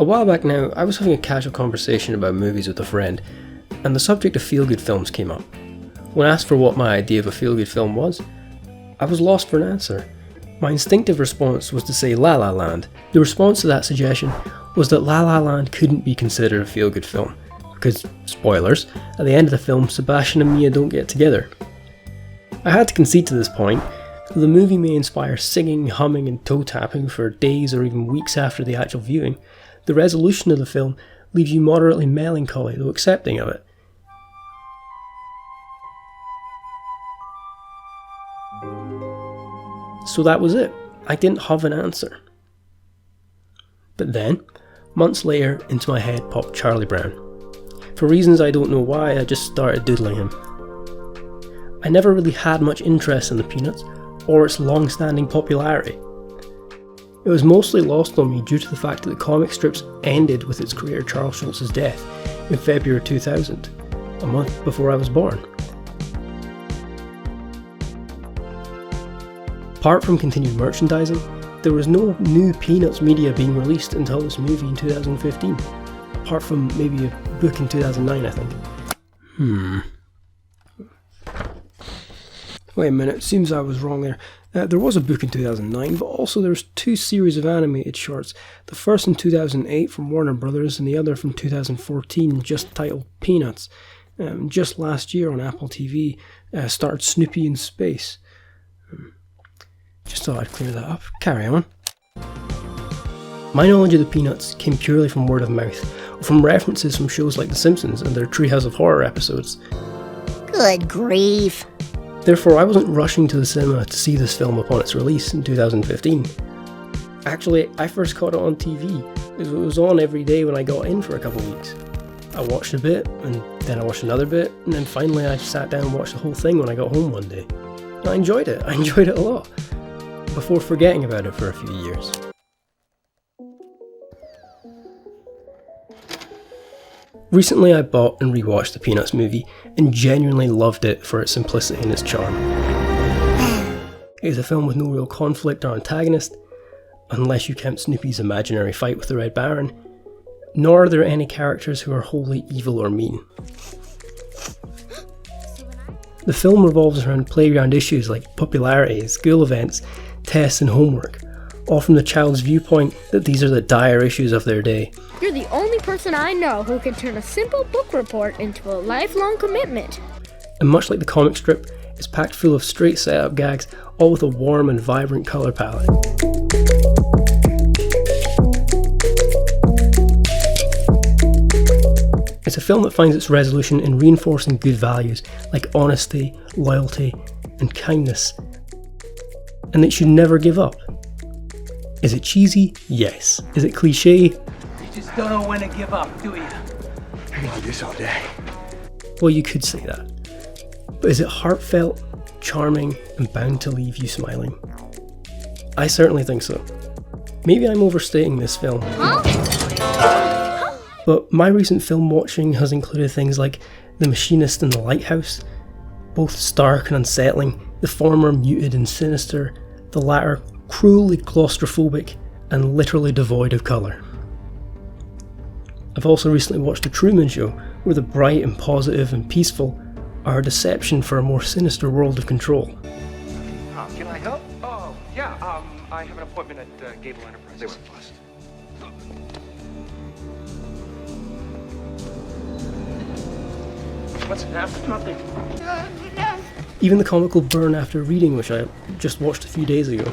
while back now, I was having a casual conversation about movies with a friend, and the subject of feel-good films came up. When asked for what my idea of a feel-good film was, I was lost for an answer. My instinctive response was to say La La Land. The response to that suggestion was that La La Land couldn't be considered a feel-good film, because, spoilers, at the end of the film, Sebastian and Mia don't get together. I had to concede to this point. The movie may inspire singing, humming and toe-tapping for days or even weeks after the actual viewing. The resolution of the film leaves you moderately melancholy, though accepting of it. So that was it. I didn't have an answer. But then, months later, into my head popped Charlie Brown. For reasons I don't know why, I just started doodling him. I never really had much interest in the Peanuts, or its long-standing popularity. It was mostly lost on me due to the fact that the comic strips ended with its creator Charles Schulz's death in February 2000, a month before I was born. Apart from continued merchandising, there was no new Peanuts media being released until this movie in 2015, apart from maybe a book in 2009, I think. Wait a minute, seems I was wrong there. There was a book in 2009, but also there was 2 series of animated shorts. The first in 2008 from Warner Brothers and the other from 2014, just titled Peanuts. Just last year on Apple TV starred Snoopy in space. Just thought I'd clear that up. Carry on. My knowledge of the Peanuts came purely from word of mouth, or from references from shows like The Simpsons and their Treehouse of Horror episodes. Good grief. Therefore, I wasn't rushing to the cinema to see this film upon its release in 2015. Actually, I first caught it on TV, because it was on every day when I got in for a couple of weeks. I watched a bit, and then I watched another bit, and then finally I sat down and watched the whole thing when I got home one day. And I enjoyed it a lot, before forgetting about it for a few years. Recently I bought and rewatched the Peanuts movie and genuinely loved it for its simplicity and its charm. It is a film with no real conflict or antagonist, unless you count Snoopy's imaginary fight with the Red Baron, nor are there any characters who are wholly evil or mean. The film revolves around playground issues like popularity, school events, tests and homework, all from the child's viewpoint that these are the dire issues of their day. You're the only person I know who can turn a simple book report into a lifelong commitment. And much like the comic strip, it's packed full of straight setup gags, all with a warm and vibrant colour palette. It's a film that finds its resolution in reinforcing good values like honesty, loyalty and kindness, and it should never give up. Is it cheesy? Yes. Is it cliche? You just don't know when to give up, do you? I can do this all day. Well, you could say that. But is it heartfelt, charming, and bound to leave you smiling? I certainly think so. Maybe I'm overstating this film. But my recent film watching has included things like The Machinist and the Lighthouse, both stark and unsettling, the former muted and sinister, the latter cruelly claustrophobic and literally devoid of colour. I've also recently watched The Truman Show, where the bright and positive and peaceful are a deception for a more sinister world of control. Can I help? Oh, yeah, I have an appointment at Gable Enterprises. They were bust. What's happened? Nothing. Even the comical Burn After Reading, which I just watched a few days ago,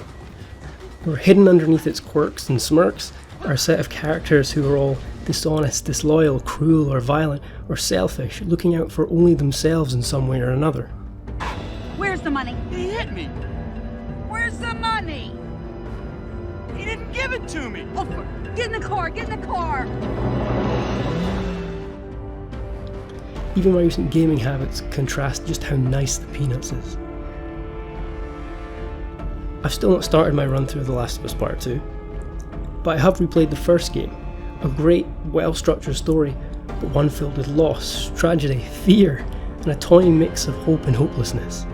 where hidden underneath its quirks and smirks are a set of characters who are all dishonest, disloyal, cruel or violent or selfish, looking out for only themselves in some way or another. Where's the money? He hit me. Where's the money? He didn't give it to me. Oh, get in the car, get in the car. Even my recent gaming habits contrast just how nice the Peanuts is. I've still not started my run through The Last of Us Part 2, but I have replayed the first game, a great, well-structured story, but one filled with loss, tragedy, fear, and a toying mix of hope and hopelessness.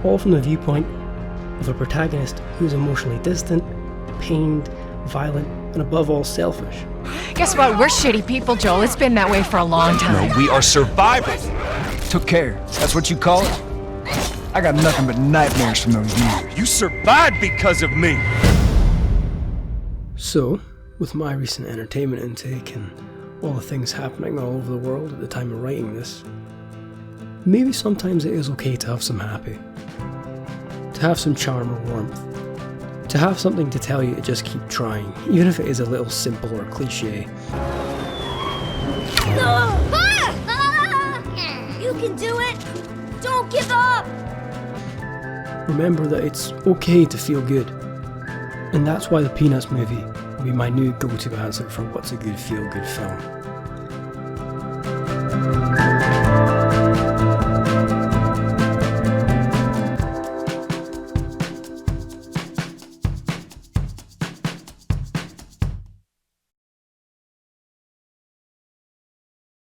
All from the viewpoint of a protagonist who is emotionally distant, pained, violent, and above all selfish. Guess what? We're shitty people, Joel. It's been that way for a long time. No, we are survivors. Took care. That's what you call it? I got nothing but nightmares from those years. You survived because of me. So, with my recent entertainment intake and all the things happening all over the world at the time of writing this, maybe sometimes it is okay to have some happy, to have some charm or warmth, to have something to tell you to just keep trying, even if it is a little simple or cliche. You can do it! Don't give up! Remember that it's okay to feel good, and that's why the Peanuts movie will be my new go-to answer for what's a good feel-good film.